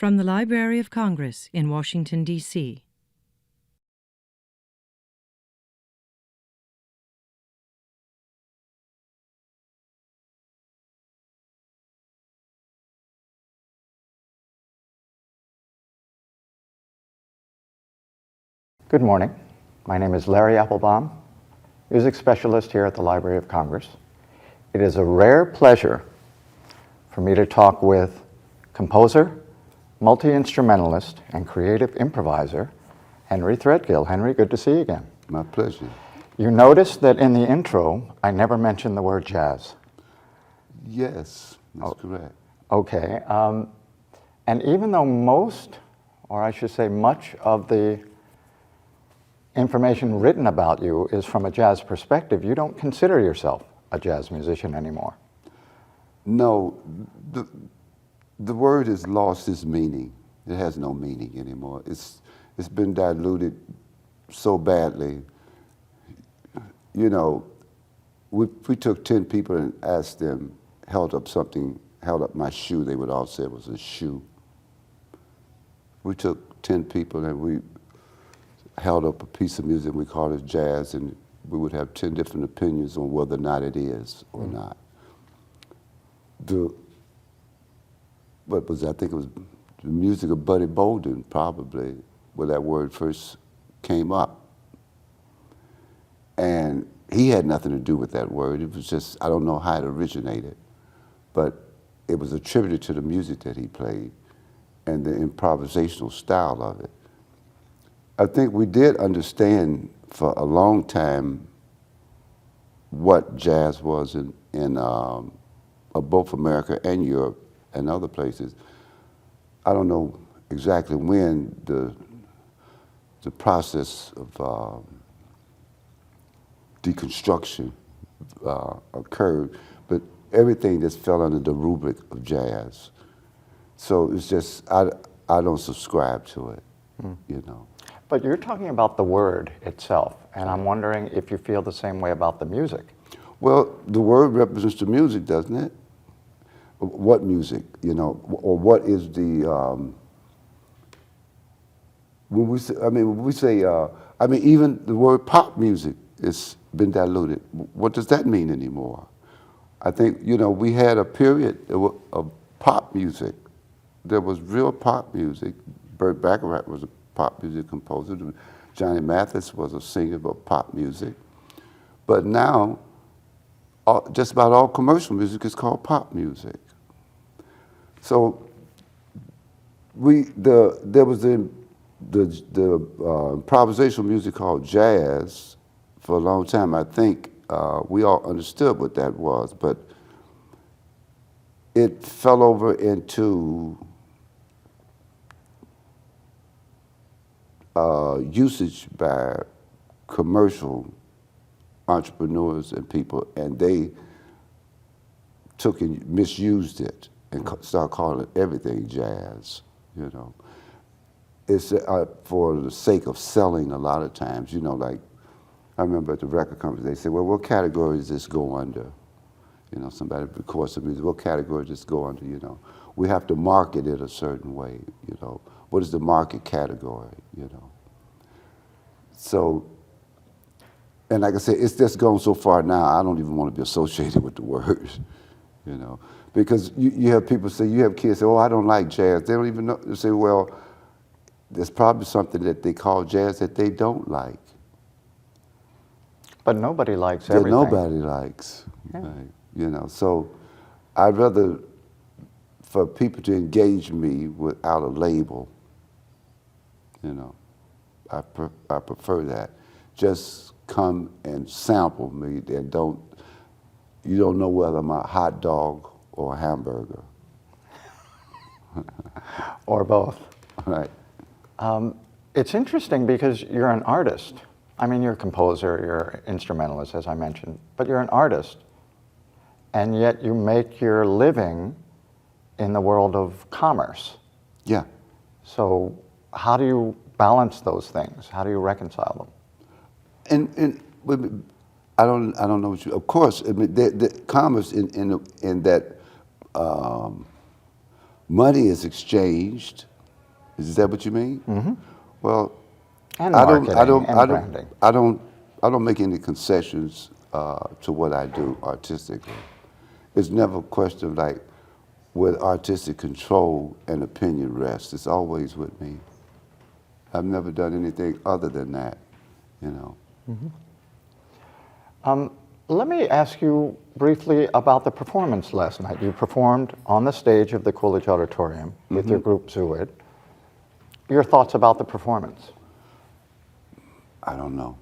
From the Library of Congress in Washington, D.C. Good morning. My name is Larry Appelbaum, music specialist here at the Library of Congress. It is a rare pleasure for me to talk with composer, multi-instrumentalist, and creative improviser, Henry Threadgill. Henry, good to see you again. My pleasure. You noticed that in the intro, I never mentioned the word jazz. Yes, that's correct. Okay. And even though most, or I should say much of the information written about you is from a jazz perspective, you don't consider yourself a jazz musician anymore. No, the word has lost its meaning. It has no meaning anymore. It's been diluted so badly. You know, we took 10 people and asked them, held up my shoe, they would all say it was a shoe. We took 10 people and we held up a piece of music, we called it jazz, and we would have 10 different opinions on whether or not it is or not. I think it was the music of Buddy Bolden, probably, where that word first came up. And he had nothing to do with that word. It was just, I don't know how it originated, but it was attributed to the music that he played and the improvisational style of it. I think we did understand for a long time what jazz was in both America and Europe and other places. I don't know exactly when the process of deconstruction occurred, but everything just fell under the rubric of jazz. So it's just, I don't subscribe to it, you know. But you're talking about the word itself, and I'm wondering if you feel the same way about the music. Well, the word represents the music, doesn't it? What music, you know, or what is the, when we say, even the word pop music has been diluted. What does that mean anymore? I think, you know, we had a period of pop music. There was real pop music. Burt Bacharach was a pop music composer. Johnny Mathis was a singer of pop music. But now, just about all commercial music is called pop music. So there was the improvisational music called jazz for a long time. I think we all understood what that was, but it fell over into usage by commercial entrepreneurs and people, and they took and misused it and started calling everything jazz, you know. It's for the sake of selling a lot of times, you know, like I remember at the record company, they said, well, what category does this go under? You know, somebody records some music, what category does this go under, you know? We have to market it a certain way, you know. What is the market category, you know? So, and like I said, it's just gone so far now, I don't even want to be associated with the word, you know? Because you have people say, you have kids say, oh, I don't like jazz. They don't even know. They say, well, there's probably something that they call jazz that they don't like. But nobody likes that everything. Nobody likes, right? You know, so I'd rather for people to engage me without a label, you know. I prefer that. Just come and sample me and you don't know whether I'm a hot dog or a hamburger. Or both. Right. It's interesting because you're an artist. I mean, you're a composer, you're an instrumentalist, as I mentioned, but you're an artist. And yet you make your living in the world of commerce. Yeah. So how do you balance those things? How do you reconcile them? And I don't know what you. Of course, I mean, the commerce in that money is exchanged Is that what you mean? Mm-hmm. Well, And marketing and branding. I don't make any concessions to what I do artistically. It's never a question of like where artistic control and opinion rests. It's always with me. I've never done anything other than that, you know. Let me ask you briefly about the performance last night. You performed on the stage of the Coolidge Auditorium with your group Zooid. Your thoughts about the performance? I don't know.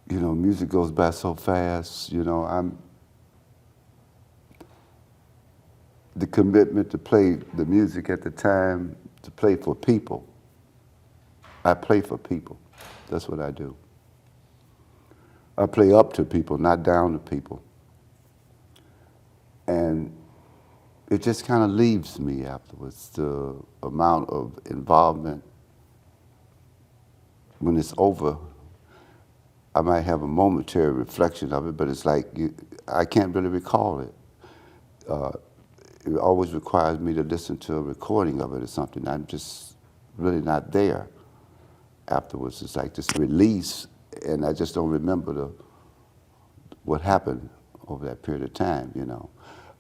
You know, music goes by so fast, you know, the commitment to play the music at the time, to play for people. I play for people. That's what I do. I play up to people, not down to people. And it just kind of leaves me afterwards, the amount of involvement. When it's over, I might have a momentary reflection of it, but it's like, I can't really recall it. It always requires me to listen to a recording of it or something. I'm just really not there afterwards. It's like this release, and I just don't remember what happened over that period of time, you know.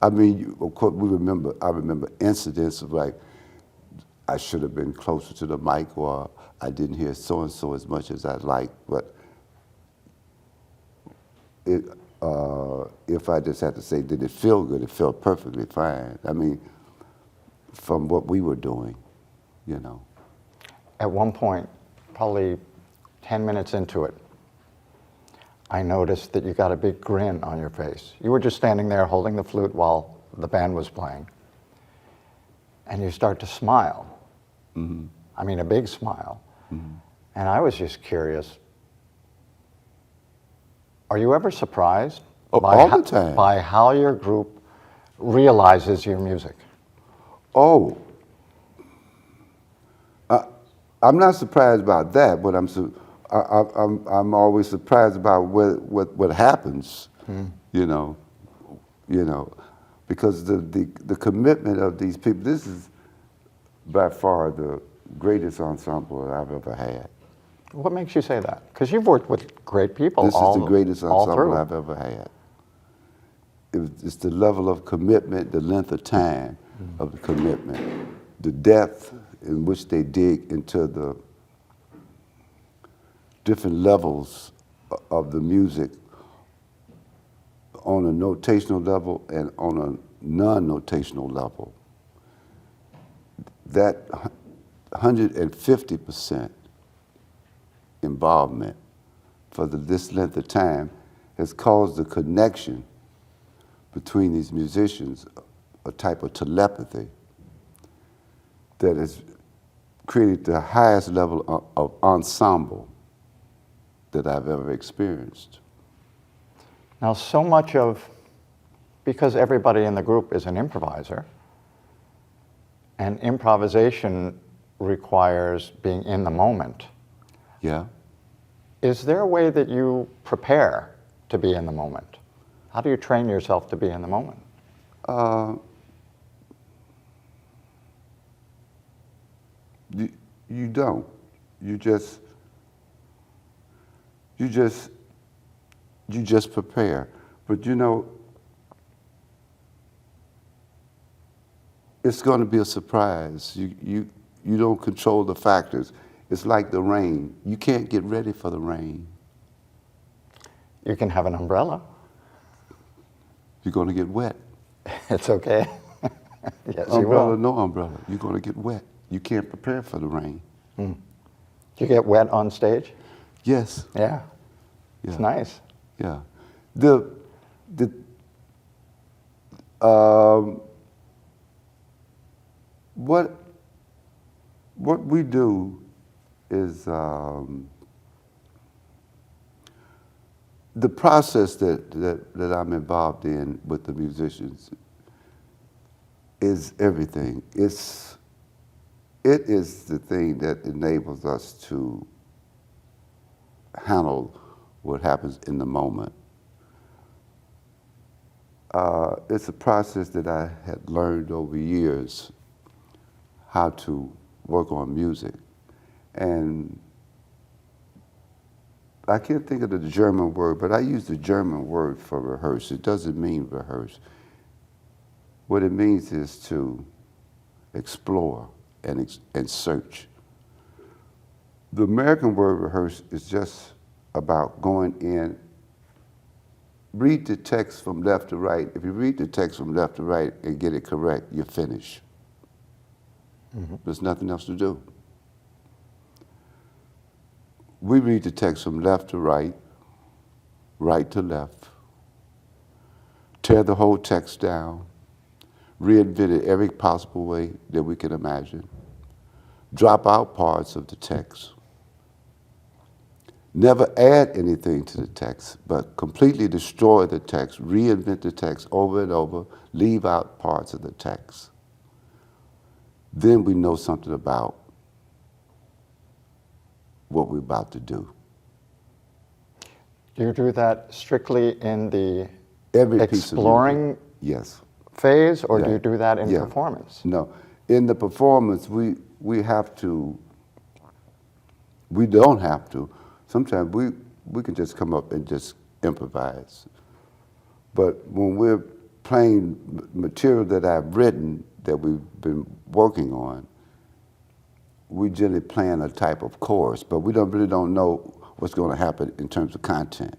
I mean, of course, I remember incidents of like, I should have been closer to the mic, or I didn't hear so-and-so as much as I'd like, but if I just had to say, did it feel good? It felt perfectly fine. I mean, from what we were doing, you know. At one point, probably 10 minutes into it, I noticed that you got a big grin on your face. You were just standing there holding the flute while the band was playing, and you start to smile. Mm-hmm. I mean, a big smile. Mm-hmm. And I was just curious, are you ever surprised all the time by how your group realizes your music? Oh, I'm not surprised about that, but I'm always surprised about what happens, you know, because the commitment of these people. This is by far the greatest ensemble I've ever had. What makes you say that? Because you've worked with great people. This is the greatest ensemble I've ever had. It's the level of commitment, the length of time of the commitment, the depth in which they dig into the different levels of the music on a notational level and on a non-notational level. That 150% involvement for this length of time has caused a connection between these musicians, a type of telepathy that has created the highest level of ensemble that I've ever experienced. Now, so much of, because everybody in the group is an improviser, and improvisation requires being in the moment. Yeah. Is there a way that you prepare to be in the moment? How do you train yourself to be in the moment? You don't. You just prepare. But you know, it's going to be a surprise. You don't control the factors. It's like the rain. You can't get ready for the rain. You can have an umbrella. You're going to get wet. It's okay. Yes, umbrella, you will. no umbrella. You're going to get wet. You can't prepare for the rain. Do you get wet on stage? Yes. Yeah. It's nice. Yeah. What we do is the process that I'm involved in with the musicians is everything. It is the thing that enables us to handle what happens in the moment. It's a process that I had learned over years how to work on music. And I can't think of the German word, but I use the German word for rehearse. It doesn't mean rehearse. What it means is to explore and search. The American word rehearse is just about going in, read the text from left to right. If you read the text from left to right and get it correct, you're finished. Mm-hmm. There's nothing else to do. We read the text from left to right, right to left, tear the whole text down, reinvent it every possible way that we can imagine, drop out parts of the text, never add anything to the text, but completely destroy the text, reinvent the text over and over, leave out parts of the text. Then we know something about what we're about to do. Do you do that strictly in the Every exploring yes. phase, or Yeah. do you do that in Yeah. performance? No. In the performance, we have to, we don't have to. Sometimes we can just come up and just improvise. But when we're playing material that I've written, that we've been working on, we generally plan a type of chorus, but we really don't know what's going to happen in terms of content.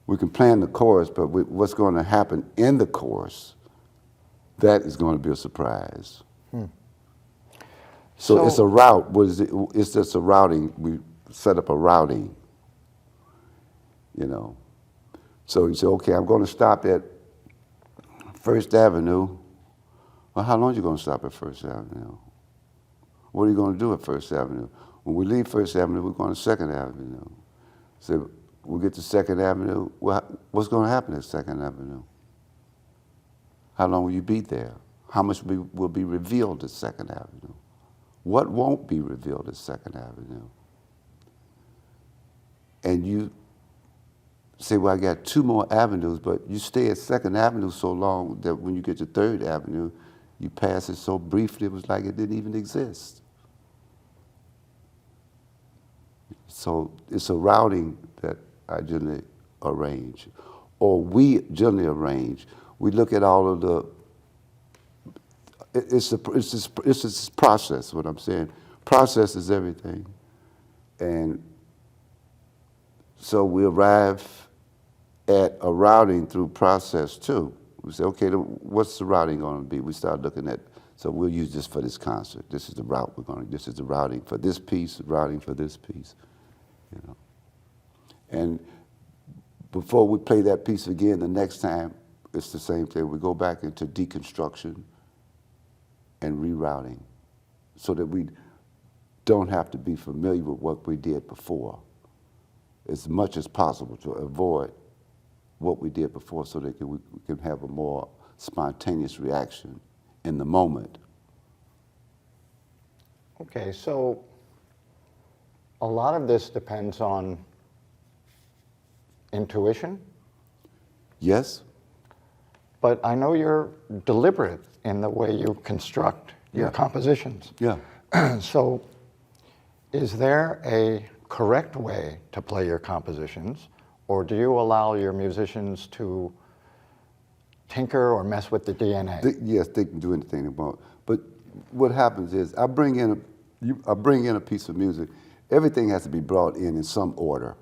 We can plan the chorus, but what's going to happen in the chorus, that is going to be a surprise. So it's a route. What is it? It's just a routing. We set up a routing, you know. So you say, okay, I'm going to stop at First Avenue. Well, how long are you going to stop at First Avenue? What are you going to do at First Avenue? When we leave First Avenue, we're going to Second Avenue. So we get to Second Avenue. Well, what's going to happen at Second Avenue? How long will you be there? How much will be revealed at Second Avenue? What won't be revealed at Second Avenue? And you say, well, I got 2 more avenues, but you stay at Second Avenue so long that when you get to Third Avenue, you pass it so briefly, it was like it didn't even exist. So it's a routing that I generally arrange, or we generally arrange. We look at all of the, it's this process, what I'm saying. Process is everything. And so we arrive at a routing through process too. We say, okay, what's the routing going to be? We start looking at, so we'll use this for this concert. This is the route we're going to, this is the routing for this piece, routing for this piece, you know. And before we play that piece again, the next time, it's the same thing. We go back into deconstruction and rerouting so that we don't have to be familiar with what we did before as much as possible to avoid what we did before so that we can have a more spontaneous reaction in the moment. Okay, so a lot of this depends on intuition. Yes? But I know you're deliberate in the way you construct your compositions. Yeah. So is there a correct way to play your compositions, or do you allow your musicians to tinker or mess with the DNA? Yes, they can do anything they want. But what happens is I bring in a piece of music. Everything has to be brought in some order.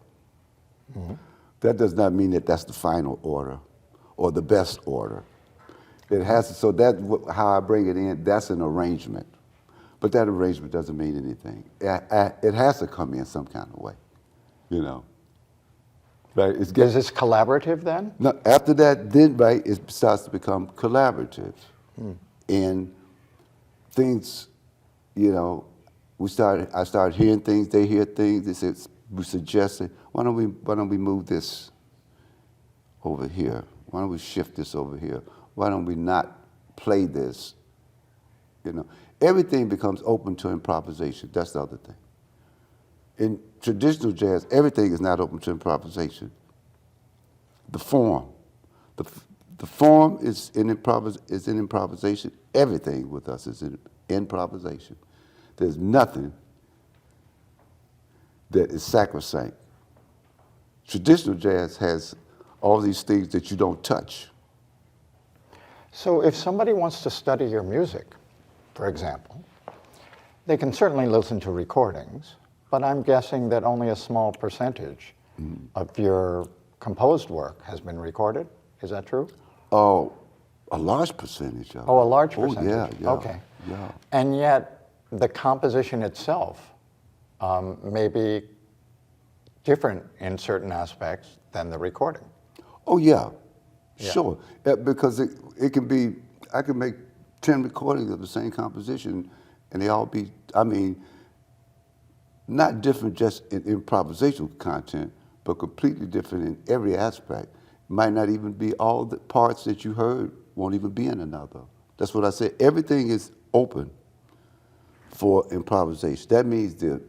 Mm-hmm. That does not mean that that's the final order or the best order. It has to, so that how I bring it in, that's an arrangement. But that arrangement doesn't mean anything. It has to come in some kind of way, you know. Right? Is this collaborative then? No, after that, then right, it starts to become collaborative. And things, you know, I start hearing things, they hear things, they say, we suggested, why don't we move this over here? Why don't we shift this over here? Why don't we not play this? You know, everything becomes open to improvisation. That's the other thing. In traditional jazz, everything is not open to improvisation. The form, The form is in improvisation. Everything with us is in improvisation. There's nothing that is sacrosanct. Traditional jazz has all these things that you don't touch. So if somebody wants to study your music, for example, they can certainly listen to recordings, but I'm guessing that only a small percentage of your composed work has been recorded. Is that true? Oh, a large percentage of it. Oh, a large percentage. Oh, yeah. Okay. Yeah. And yet, the composition itself may be different in certain aspects than the recording. Oh, yeah. Sure. Because it can be, I can make 10 recordings of the same composition, and they all be, I mean, not different just in improvisational content, but completely different in every aspect. Might not even be all the parts that you heard won't even be in another. That's what I said. Everything is open for improvisation. That means the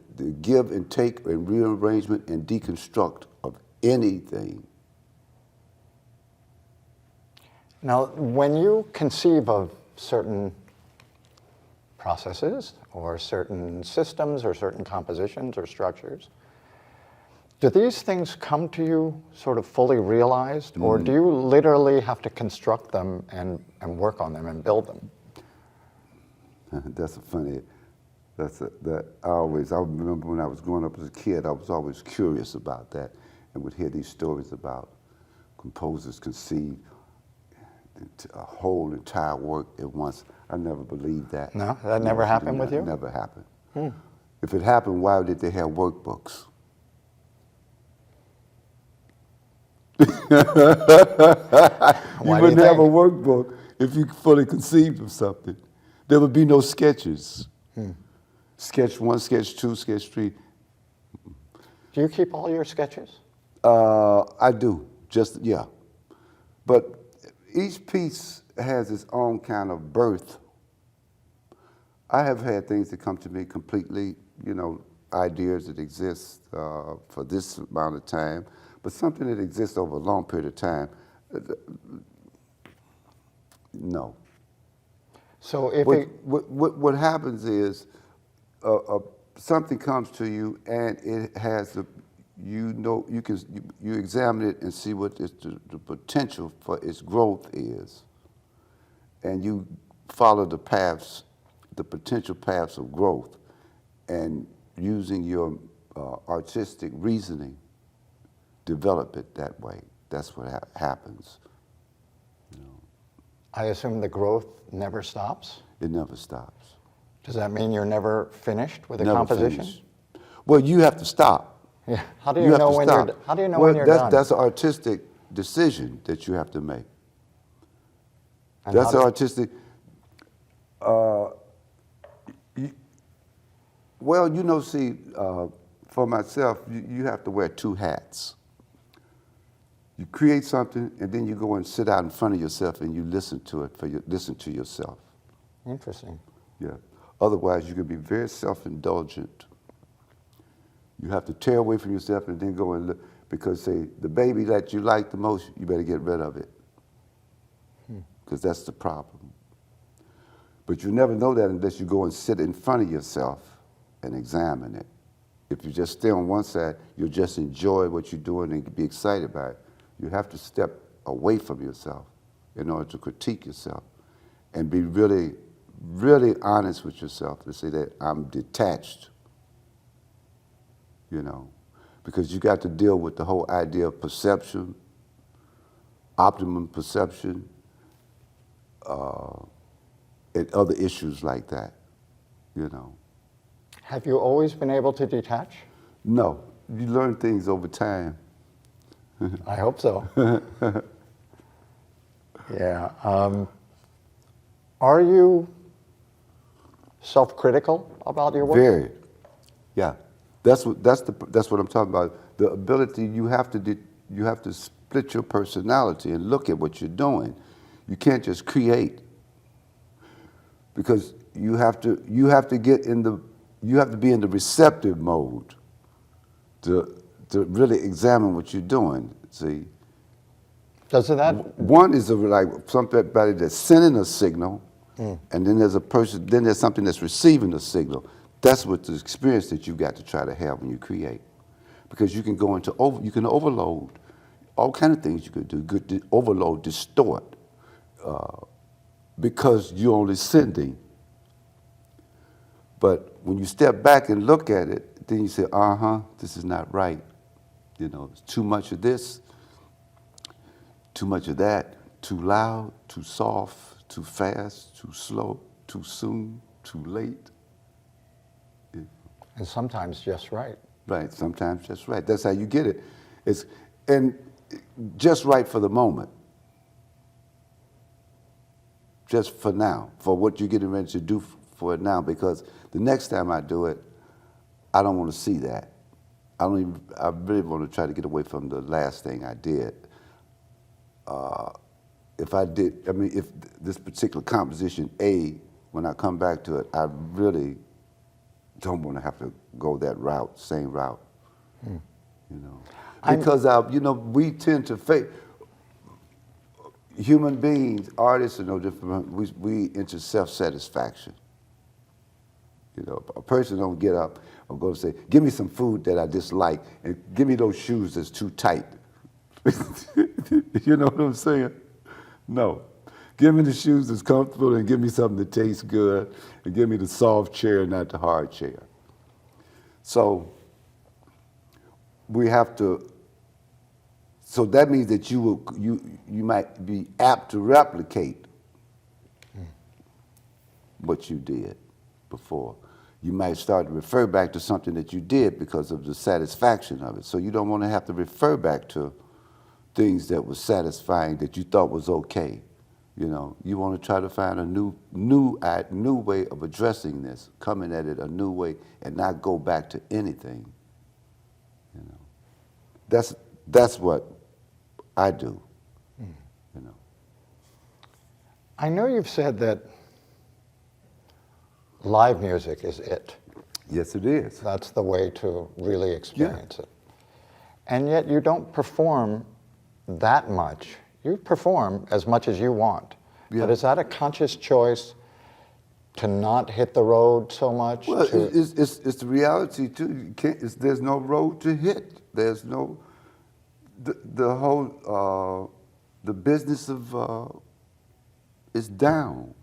give and take and rearrangement and deconstruct of anything. Now, when you conceive of certain processes or certain systems or certain compositions or structures, do these things come to you sort of fully realized, or do you literally have to construct them and work on them and build them? That's a funny, I remember when I was growing up as a kid, I was always curious about that and would hear these stories about composers conceive a whole entire work at once. I never believed that. No, that never happened with you? Never happened. If it happened, why did they have workbooks? You wouldn't have a workbook if you fully conceived of something. There would be no sketches. Sketch 1, sketch 2, sketch 3. Do you keep all your sketches? I do, yeah. But each piece has its own kind of birth. I have had things that come to me completely, ideas that exist for this amount of time, but something that exists over a long period of time, no. So if what happens is something comes to you and it has you examine it and see what the potential for its growth is, and you follow the potential paths of growth, and using your artistic reasoning, develop it that way. That's what happens. I assume the growth never stops? It never stops. Does that mean you're never finished with a Never composition? finished. Well, you have to stop. Yeah. How do you know when you're done? That's an artistic decision that you have to make. And That's artistic. For myself, you have to wear two hats. You create something, and then you go and sit out in front of yourself and you listen to it, listen to yourself. Interesting. Yeah. Otherwise, you can be very self-indulgent. You have to tear away from yourself and then go and look, because say, the baby that you like the most, you better get rid of it. Because that's the problem. But you never know that unless you go and sit in front of yourself and examine it. If you just stay on one side, you'll just enjoy what you're doing and be excited by it. You have to step away from yourself in order to critique yourself and be really, really honest with yourself to say that I'm detached, because you got to deal with the whole idea of perception, optimum perception, and other issues like that, Have you always been able to detach? No, you learn things over time. I hope so. Yeah. Are you self-critical about your work? Very. Yeah. That's what I'm talking about. The ability you have to split your personality and look at what you're doing. You can't just create, because you have to be in the receptive mode to really examine what you're doing. See. Does that? One is like somebody that's sending a signal, and then there's a person, then there's something that's receiving a signal. That's what the experience that you got to try to have when you create, because you can go into you can overload, all kind of things you could do. You could overload, distort, because you're only sending. But when you step back and look at it, then you say, this is not right. You know, it's too much of this, too much of that, too loud, too soft, too fast, too slow, too soon, too late. And sometimes just right. Right, sometimes just right. That's how you get it. And just right for the moment. Just for now, for what you're getting ready to do for it now, because the next time I do it, I don't want to see that. I really want to try to get away from the last thing I did. If this particular composition A, when I come back to it, I really don't want to have to go that route, same route, you know. Because, we tend to human beings, artists are no different, we into self-satisfaction. You know, a person don't get up or go to say, give me some food that I dislike and give me those shoes that's too tight. You know what I'm saying? No. Give me the shoes that's comfortable and give me something that tastes good and give me the soft chair, not the hard chair. So we have to, so that means that you might be apt to replicate what you did before. You might start to refer back to something that you did because of the satisfaction of it. So you don't want to have to refer back to things that were satisfying that you thought was okay. You know, you want to try to find a new way of addressing this, coming at it a new way, and not go back to anything. You know, that's what I do. You know. I know you've said that live music is it. Yes, it is. That's the way to really experience it. And yet you don't perform that much. You perform as much as you want. Yeah. But is that a conscious choice to not hit the road so much? Well, it's the reality too. There's no road to hit. There's no, the whole, the business of, is down.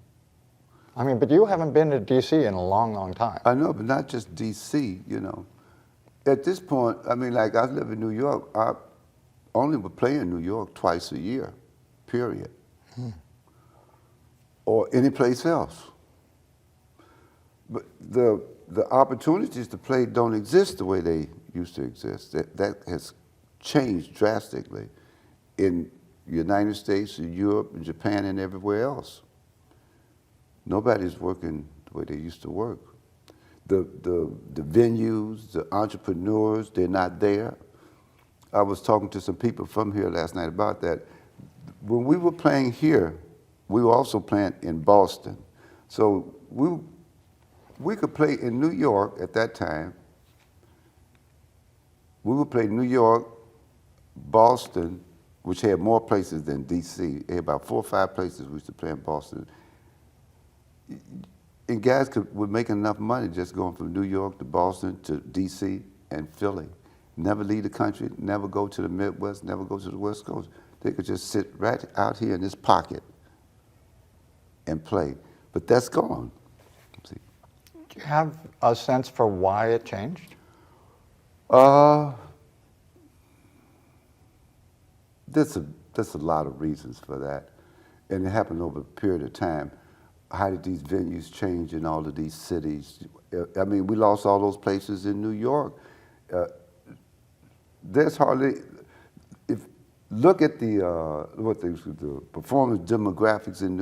I mean, but you haven't been to D.C. in a long, long time. I know, but not just D.C., you know. At this point, I mean, like I live in New York, I only would play in New York twice a year, period. Or any place else. But the opportunities to play don't exist the way they used to exist. That has changed drastically in the United States, in Europe, in Japan, and everywhere else. Nobody's working the way they used to work. The venues, the entrepreneurs, they're not there. I was talking to some people from here last night about that. When we were playing here, we were also playing in Boston. So we could play in New York at that time. We would play New York, Boston, which had more places than D.C. They had about 4 or 5 places we used to play in Boston. And guys were making enough money just going from New York to Boston to D.C. and Philly. Never leave the country, never go to the Midwest, never go to the West Coast. They could just sit right out here in this pocket and play. But that's gone. See? Do you have a sense for why it changed? There's a lot of reasons for that. And it happened over a period of time. How did these venues change in all of these cities? I mean, we lost all those places in New York. There's hardly, look at the performance demographics in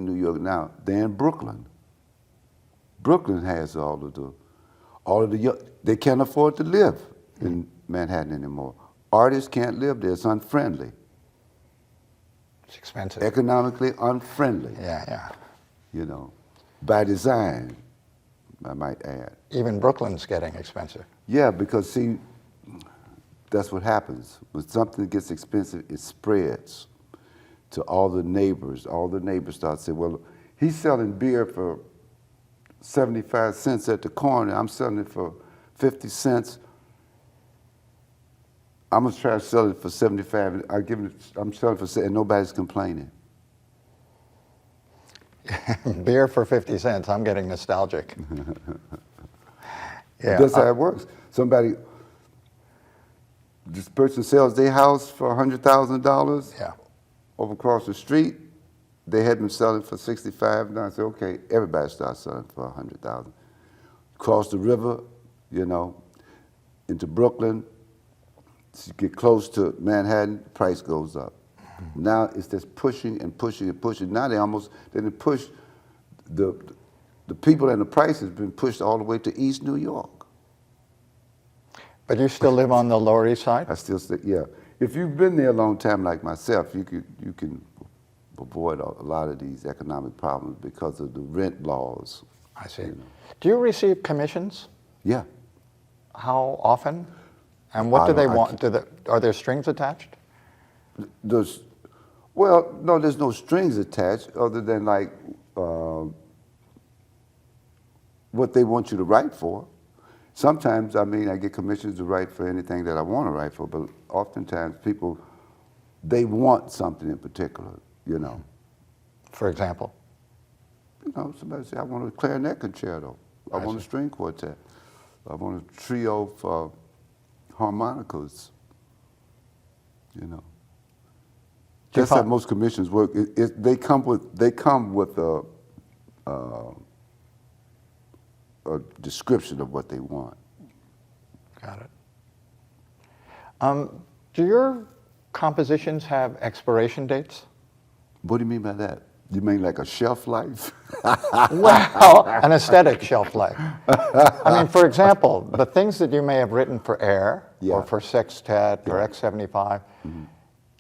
New York now. They're in Brooklyn. Brooklyn has all of the young, they can't afford to live in Manhattan anymore. Artists can't live there, it's unfriendly. It's expensive. Economically unfriendly. Yeah. You know, by design, I might add. Even Brooklyn's getting expensive. Yeah, because see, that's what happens. When something gets expensive, it spreads. to all the neighbors. All the neighbors start saying, well, he's selling beer for 75 cents at the corner. I'm selling it for 50 cents. I'm gonna try to sell it for 75. I'm selling for, and nobody's complaining. Beer for 50 cents. I'm getting nostalgic. Yeah, That's how it works. This person sells their house for $100,000. Yeah. Over across the street, they had been selling for 65. Now I said, okay, everybody starts selling for 100,000. Cross the river, you know, into Brooklyn, you get close to Manhattan, price goes up. Mm-hmm. Now it's just pushing and pushing and pushing. Now they push the people, and the price has been pushed all the way to East New York. But you still live on the Lower East Side? I still stay, yeah. If you've been there a long time like myself, you can avoid a lot of these economic problems because of the rent laws. I see. You know. Do you receive commissions? Yeah. How often? And what do they want? Are there strings attached? Well, no, there's no strings attached other than like what they want you to write for. Sometimes, I mean, I get commissions to write for anything that I want to write for, but oftentimes people, they want something in particular, you know. For example? You know, somebody say, I want a clarinet concerto. I want a string quartet. I want a trio for harmonicas, you know. That's how most commissions work. They come with a description of what they want. Got it. Do your compositions have expiration dates? What do you mean by that? You mean like a shelf life? Well, an aesthetic shelf life. I mean, for example, the things that you may have written for Air or for Sextet or X75,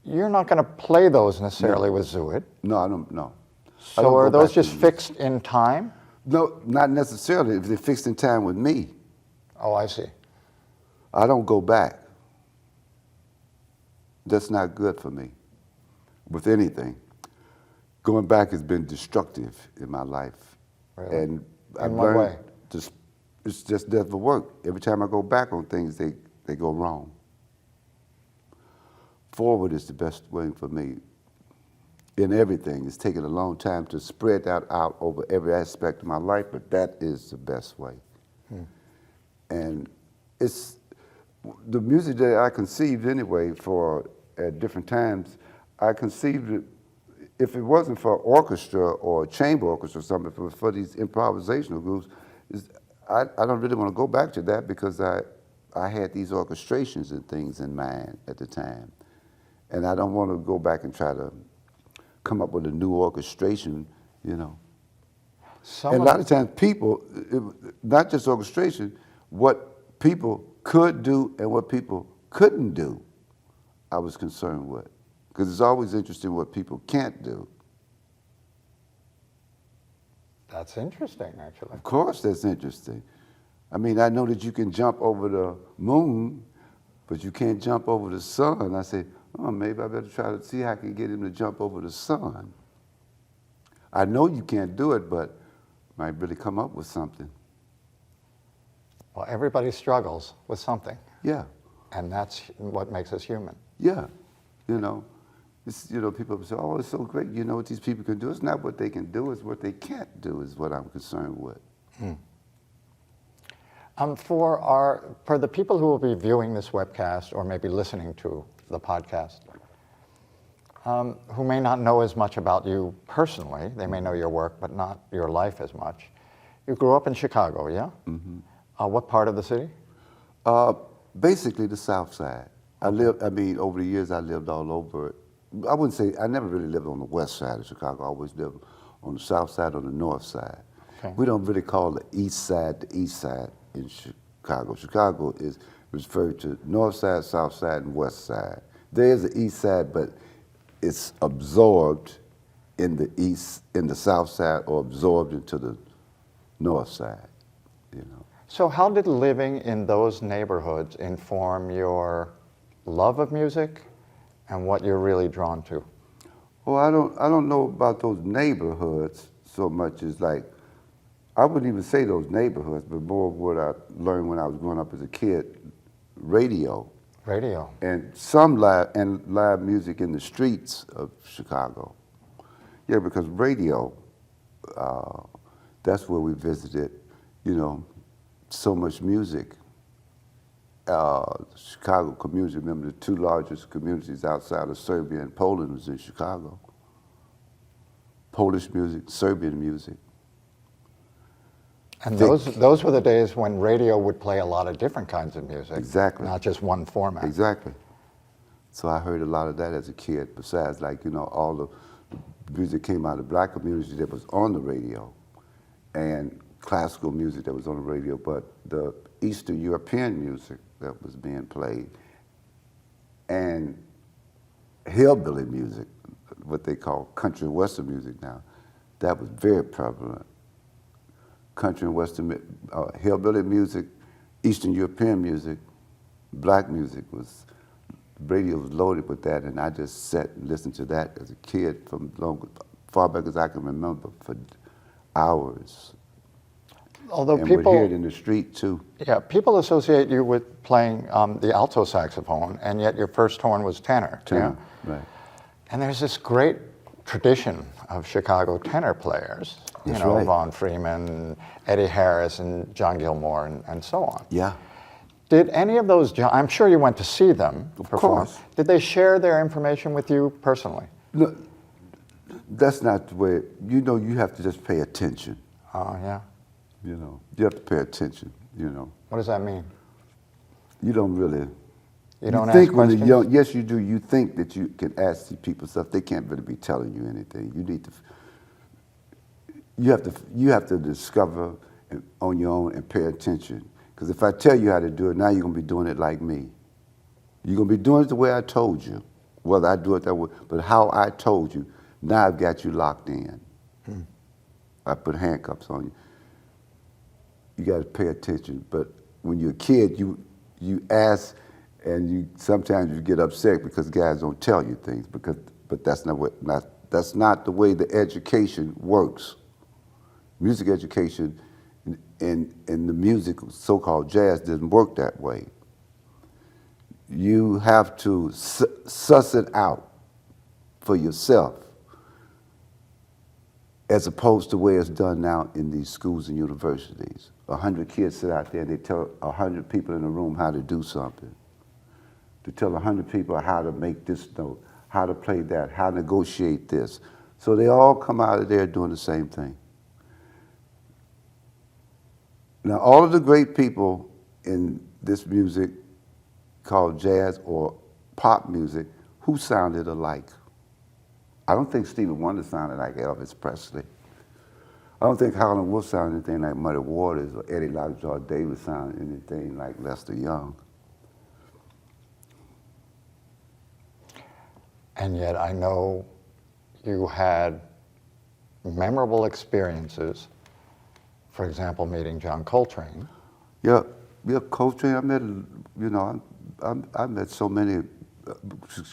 you're not going to play those necessarily with Zooid. No, I don't. No. So are those just fixed in time? No, not necessarily. If they're fixed in time with me, Oh, I see. I don't go back. That's not good for me with anything. Going back has been destructive in my life. Really? And I've In what learned way? It's just never work. Every time I go back on things, they go wrong. Forward is the best way for me in everything. It's taken a long time to spread that out over every aspect of my life, but that is the best way. And it's the music that I conceived anyway for at different times, I conceived it, if it wasn't for orchestra or chamber orchestra or something, if it was for these improvisational groups, I don't really want to go back to that because I had these orchestrations and things in mind at the time. And I don't want to go back and try to come up with a new orchestration, you know. And a lot of times people, not just orchestration, what people could do and what people couldn't do, I was concerned with. Because it's always interesting what people can't do. That's interesting, actually. Of course that's interesting. I mean, I know that you can jump over the moon, but you can't jump over the sun. I say, oh, maybe I better try to see how I can get him to jump over the sun. I know you can't do it, but might really come up with something. Well, everybody struggles with something. Yeah. And that's what makes us human. Yeah. You know, people say, oh, it's so great. You know what these people can do? It's not what they can do, it's what they can't do is what I'm concerned with. For the people who will be viewing this webcast or maybe listening to the podcast, who may not know as much about you personally, they may know your work, but not your life as much. You grew up in Chicago, yeah? Mm-hmm. What part of the city? Basically the South Side. Over the years I lived all over. I wouldn't say, I never really lived on the west side of Chicago. I always lived on the south side or the north side. Okay. We don't really call the east side in Chicago. Chicago is referred to north side, south side, and west side. There is an east side, but it's absorbed in the south side or absorbed into the north side, you know. So how did living in those neighborhoods inform your love of music and what you're really drawn to? Well, I don't know about those neighborhoods so much as like, I wouldn't even say those neighborhoods, but more of what I learned when I was growing up as a kid, radio. Radio. And some live music in the streets of Chicago. Yeah, because radio, that's where we visited, so much music. Chicago community, remember the two largest communities outside of Serbia and Poland was in Chicago. Polish music, Serbian music. And those were the days when radio would play a lot of different kinds of music. Exactly. Not just one format. Exactly. So I heard a lot of that as a kid, besides all the music came out of the black community that was on the radio, and classical music that was on the radio, but the Eastern European music that was being played, and hillbilly music, what they call country and western music now, that was very prevalent. Country and western, hillbilly music, Eastern European music, black music was, radio was loaded with that, and I just sat and listened to that as a kid from far back as I can remember for hours. Although and people would hear it in the street too. Yeah, people associate you with playing the alto saxophone, and yet your first horn was tenor. Tenor, Yeah? right. And there's this great tradition of Chicago tenor players. That's right. Vaughn Freeman, Eddie Harris, and John Gilmore, and so on. Yeah. Did any of those, I'm sure you went to see them perform. course. Did they share their information with you personally? No, that's not the way, you have to just pay attention. Oh, yeah. You have to pay attention, What does that mean? You don't really. You don't think ask when questions? you're young, yes, you do. You think that you can ask these people stuff. They can't really be telling you anything. You need to. You have to discover on your own and pay attention. Because if I tell you how to do it, now you're gonna be doing it like me. You're gonna be doing it the way I told you. Whether I do it that way, but how I told you. Now I've got you locked in. I put handcuffs on you. You got to pay attention. But when you're a kid, you ask. And sometimes you get upset because guys don't tell you things, but that's not the way the education works. Music education in the music, so-called jazz, doesn't work that way. You have to suss it out for yourself, as opposed to the way it's done now in these schools and universities. 100 kids sit out there and they tell 100 people in the room how to do something. To tell 100 people how to make this note, how to play that, how to negotiate this. So they all come out of there doing the same thing. Now, all of the great people in this music called jazz or pop music, who sounded alike? I don't think Stevie Wonder sounded like Elvis Presley. I don't think Howlin' Wolf sounded anything like Muddy Waters, or Eddie Lockjaw Davis sounded anything like Lester Young. And yet I know you had memorable experiences, for example, meeting John Coltrane. Yeah, Coltrane, I met, I met so many.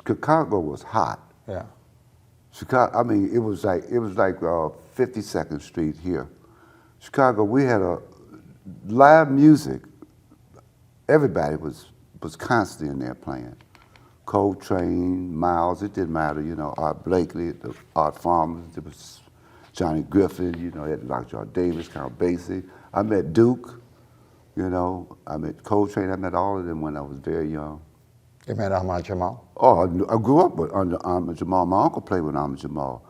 Chicago was hot. Yeah. Chicago, I mean, it was like 52nd Street here. Chicago, we had a live music. Everybody was constantly in there playing. Coltrane, Miles, it didn't matter, Art Blakely, the Art Farmers, there was Johnny Griffin, Eddie Lockjaw Davis, Count Basie. I met Duke, I met Coltrane, I met all of them when I was very young. You met Ahmad Jamal? Oh, I grew up under Ahmad Jamal. My uncle played with Ahmad Jamal.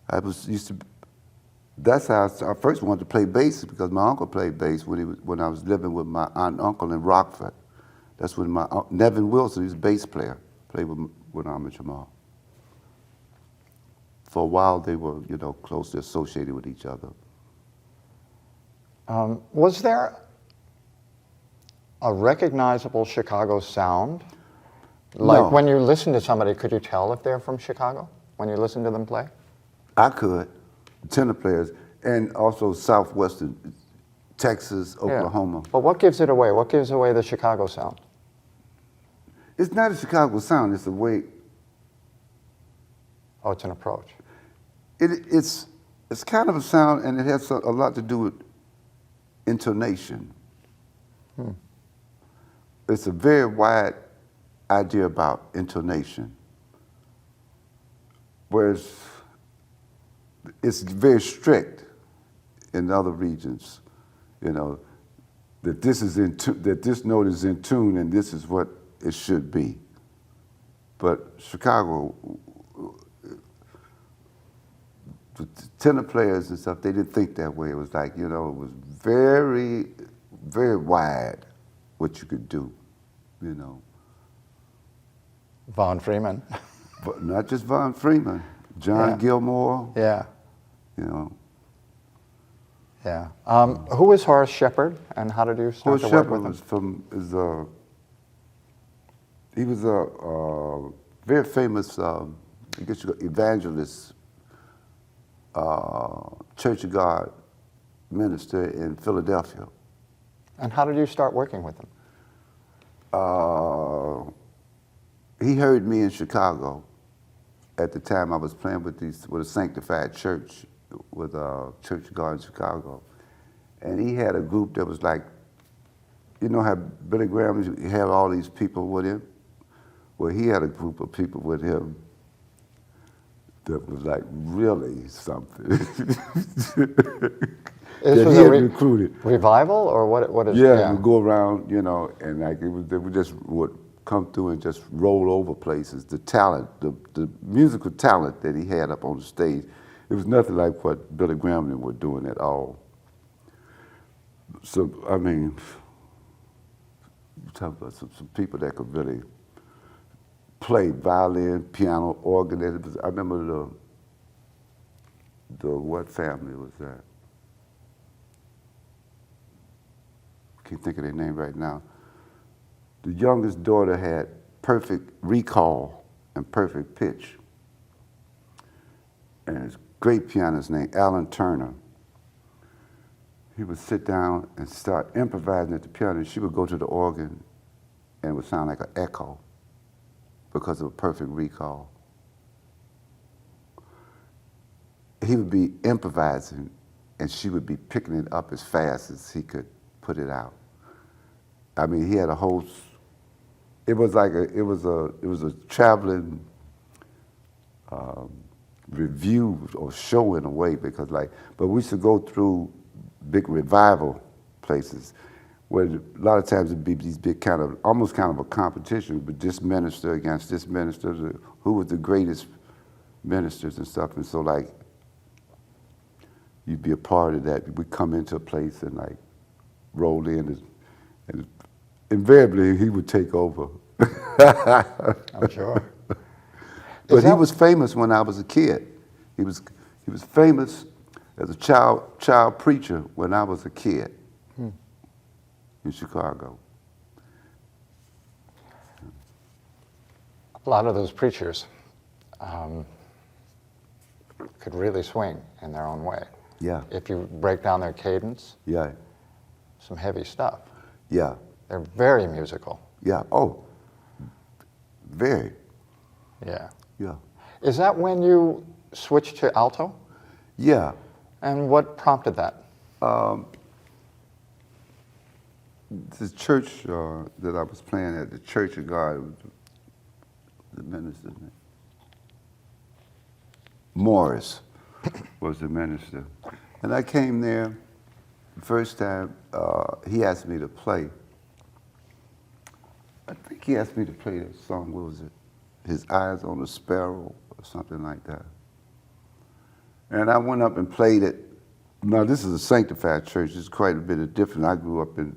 That's how I first wanted to play bass, because my uncle played bass when I was living with my aunt and uncle in Rockford. That's when my Nevin Wilson, he's a bass player, played with Ahmad Jamal. For a while, they were, closely associated with each other. Was there a recognizable Chicago sound? Like No. when you listen to somebody, could you tell if they're from Chicago when you listen to them play? I could, tenor players, and also Southwestern, Texas, Oklahoma. Yeah. But what gives it away? What gives away the Chicago sound? It's not a Chicago sound, it's the way Oh, it's an approach. It's kind of a sound, and it has a lot to do with intonation. It's a very wide idea about intonation, whereas it's very strict in other regions. You know, that this is that this note is in tune, and this is what it should be. But Chicago, the tenor players and stuff, they didn't think that way. It was like, you know, it was very, very wide what you could do, you know. Von Freeman. But not just Von Freeman, John Yeah. Gilmore, Yeah, you know. yeah. Who is Horace Shepard, and how did you start Horace to work Shepard with him? he was a very famous, I guess you call evangelist, Church of God minister in Philadelphia. And how did you start working with him? He heard me in Chicago. At the time, I was playing with a sanctified church, with Church of God in Chicago, and he had a group that was like, you know how Billy Graham had all these people with him. Well, he had a group of people with him that was like really something. That he had recruited. Revival, or what is? Yeah, we go around, you know, and like they would just would come through and just roll over places. The talent, the musical talent that he had up on the stage, it was nothing like what Billy Graham and them were doing at all. So I mean, you talk about some people that could really play violin, piano, organ. I remember the what family was that? Can't think of their name right now. The youngest daughter had perfect recall and perfect pitch. And his great pianist named Alan Turner. He would sit down and start improvising at the piano, and she would go to the organ, and it would sound like an echo because of a perfect recall. He would be improvising, and she would be picking it up as fast as he could put it out. I mean, he had a whole. It was a traveling review or show in a way, because but we used to go through big revival places where a lot of times it'd be these big almost kind of a competition, but this minister against this minister, who was the greatest ministers and stuff, and so like you'd be a part of that. We'd come into a place and like roll in, and invariably he would take over. I'm sure. But he was famous when I was a kid. He was famous as a child preacher when I was a kid in Chicago. A lot of those preachers could really swing in their own way. Yeah. If you break down their cadence, Yeah. some heavy stuff. Yeah. They're very musical. Yeah. Oh, very. Yeah. Yeah. Is that when you switched to alto? Yeah. And what prompted that? The church that I was playing at, the Church of God, the minister's name. Morris was the minister. And I came there the first time he asked me to play. I think he asked me to play that song, what was it? His Eyes on a Sparrow or something like that. And I went up and played it. Now this is a sanctified church. It's quite a bit of different. I grew up in,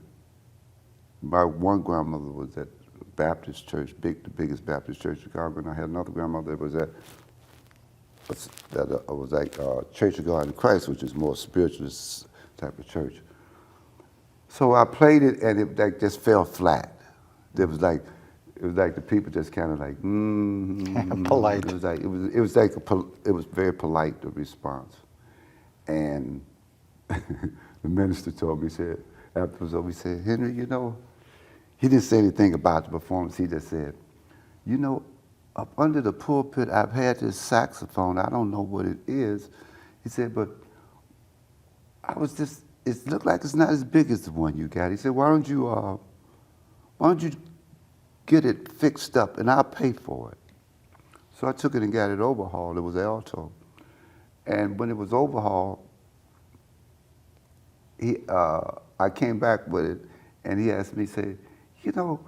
my one grandmother was at Baptist church, the biggest Baptist church in Chicago, and I had another grandmother that was at Church of God in Christ, which is more spiritualist type of church. So I played it, and it like just fell flat. It was like the people just kind of like polite. It was very polite, the response. And the minister told me, he said, after it was over, he said, Henry, you know, he didn't say anything about the performance. He just said, you know, up under the pulpit, I've had this saxophone. I don't know what it is. He said, but I was just, it looked like it's not as big as the one you got. He said, why don't you get it fixed up and I'll pay for it. So I took it and got it overhauled. It was alto. And when it was overhauled, I came back with it and he asked me, he said, you know,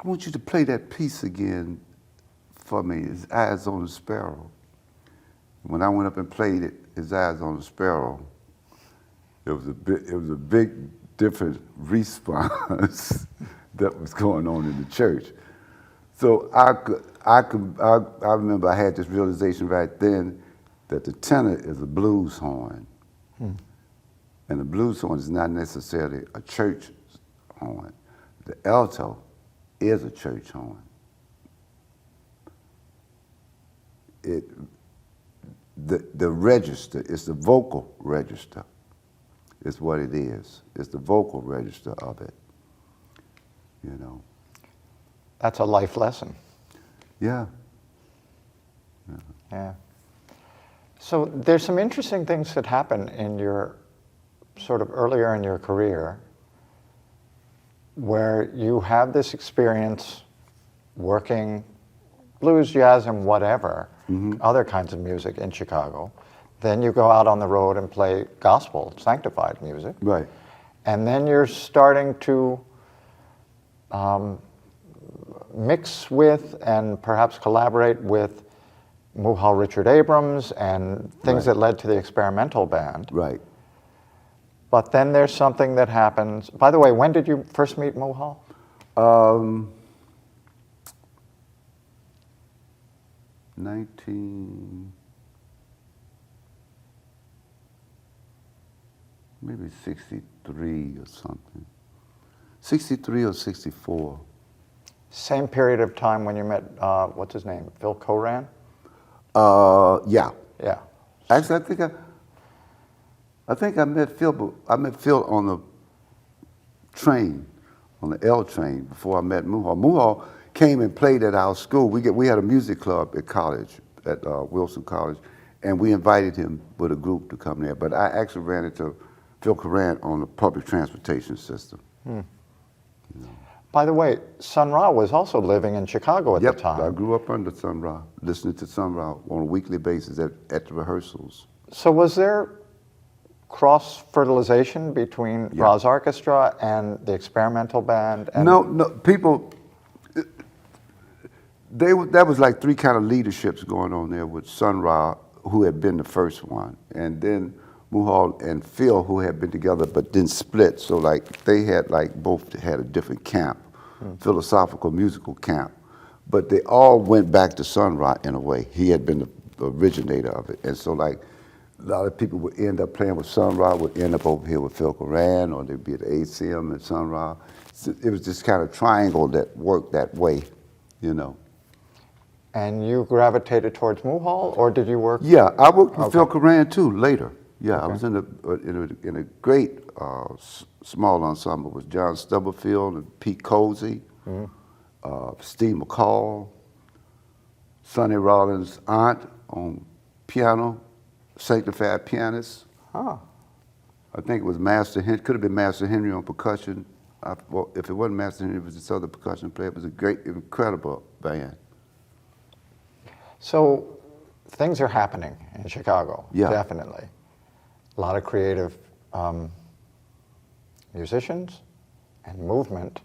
I want you to play that piece again for me, His Eyes on the Sparrow. When I went up and played it, His Eyes on the Sparrow, it was a big different response that was going on in the church. So I remember I had this realization right then that the tenor is a blues horn. And the blues horn is not necessarily a church horn. The alto is a church horn. The register is the vocal register, is what it is. It's the vocal register of it, you know. That's a life lesson. Yeah. Yeah. So there's some interesting things that happen in your sort of earlier in your career where you have this experience working blues, jazz, and whatever, other kinds of music in Chicago. Then you go out on the road and play gospel, sanctified music. Right. And then you're starting to mix with and perhaps collaborate with Muhal Richard Abrams and things that led to the experimental band. Right. But then there's something that happens. By the way, when did you first meet Muhal? Maybe 63 or something. 63 or 64. Same period of time when you met, what's his name, Phil Coran? Yeah. Yeah. Actually, I think I met Phil, but I met Phil on the train, on the L train, before I met Muhal. Muhal came and played at our school. We had a music club at college, at Wilson College, and we invited him with a group to come there. But I actually ran into Phil Coran on the public transportation system. You know. By the way, Sun Ra was also living in Chicago at the time. I grew up under Sun Ra, listening to Sun Ra on a weekly basis at the rehearsals. So was there cross-fertilization between Ra's orchestra and the experimental band? And No, people, that was like three kind of leaderships going on there with Sun Ra, who had been the first one, and then Muhal and Phil, who had been together but then split. So like they had both had a different camp, philosophical musical camp, but they all went back to Sun Ra in a way. He had been the originator of it, and so like a lot of people would end up playing with Sun Ra, would end up over here with Phil Coran, or they'd be at AACM and Sun Ra. So it was this kind of triangle that worked that way, you know. And you gravitated towards Muhal, or did you work? Yeah, I worked with Phil Coran too later. Yeah, I was in a great small ensemble with John Stubblefield and Pete Cozy, Steve McCall, Sonny Rollins' aunt on piano, sanctified pianist. Huh. I think it was Master Henry, could have been Master Henry on percussion. Well, if it wasn't Master Henry, it was this other percussion player. It was a great, incredible band. So things are happening in Chicago, definitely. A lot of creative musicians and movement.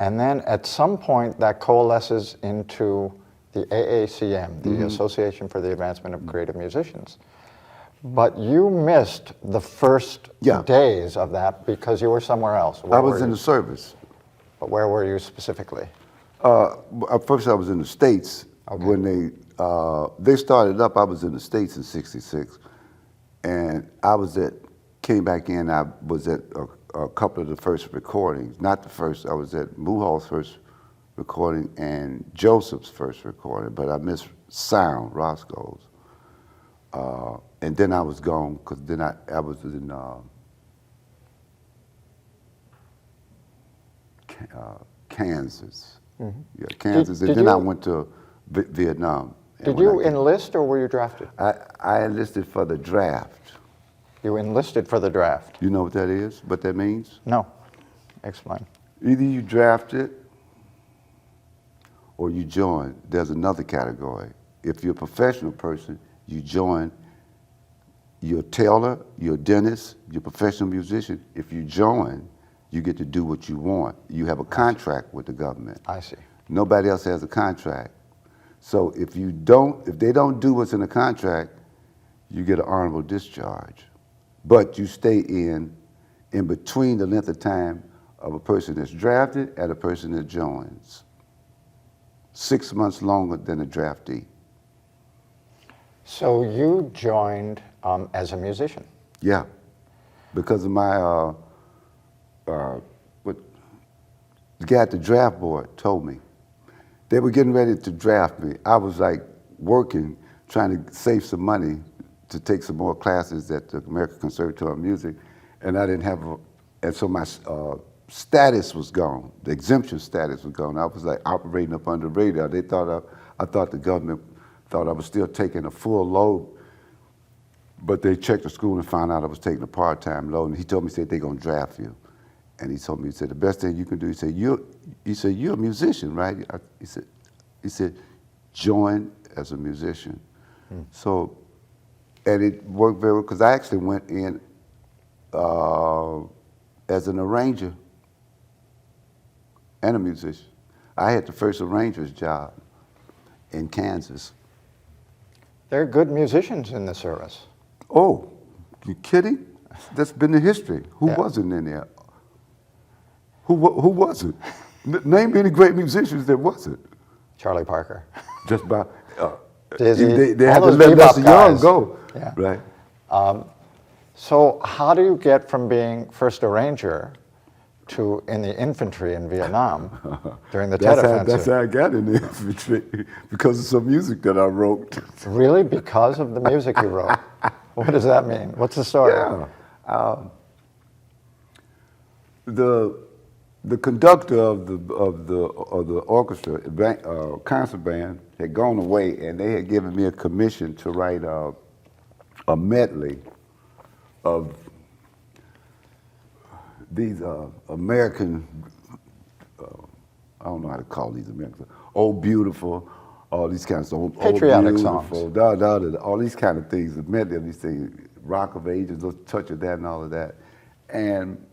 And then at some point that coalesces into the AACM, the Association for the Advancement of Creative Musicians. But you missed the first days of that because you were somewhere else. I was in the service. But where were you specifically? First I was in the States. When they started up, I was in the States in '66. And came back in, I was at a couple of the first recordings. Not the first, I was at Muhal's first recording and Joseph's first recording, but I missed sound, Roscoe's. And then I was gone, because then I was in Kansas. Yeah, Kansas. And then I went to Vietnam. And Did when you I came- enlist or were you drafted? I enlisted for the draft. You enlisted for the draft. You know what that is? What that means? No. Explain. Either you drafted or you join. There's another category. If you're a professional person, you join. You're a tailor, you're a dentist, you're a professional musician. If you join, you get to do what you want. You have a contract with the government. I see. Nobody else has a contract. So if they don't do what's in the contract, you get an honorable discharge. But you stay in between the length of time of a person that's drafted and a person that joins. 6 months longer than a draftee. So you joined as a musician. Yeah, because of my, what the guy at the draft board told me. They were getting ready to draft me. I was like working, trying to save some money to take some more classes at the American Conservatory of Music, and I didn't have, and so my status was gone. The exemption status was gone. I was like operating up under the radar. They thought I thought the government thought I was still taking a full load, but they checked the school and found out I was taking a part-time load. And he told me, he said, they're gonna draft you. And he told me, he said, the best thing you can do, he said, you're a musician, right? He said, join as a musician. So, and it worked very well, because I actually went in as an arranger and a musician. I had the first arranger's job in Kansas. There are good musicians in the service. Oh, you kidding? That's been the history. Who Yeah. wasn't in there? Who wasn't? Name any great musicians that wasn't. Charlie Parker. Just by, Dizzy, they all had to those let bebop Lester Young guys. go, Yeah. right? So how do you get from being first arranger to in the infantry in Vietnam during the Tet Offensive? That's how I got in the infantry, because of some music that I wrote. Really? Because of the music you wrote? What does that mean? What's the story? Yeah. The conductor of the orchestra, concert band, had gone away, and they had given me a commission to write a medley of these American, I don't know how to call these Americans, Oh Beautiful, all these kinds of Patriotic Oh songs. Beautiful, all these kind of things, a medley of these things, Rock of Ages, a touch of that and all of that. And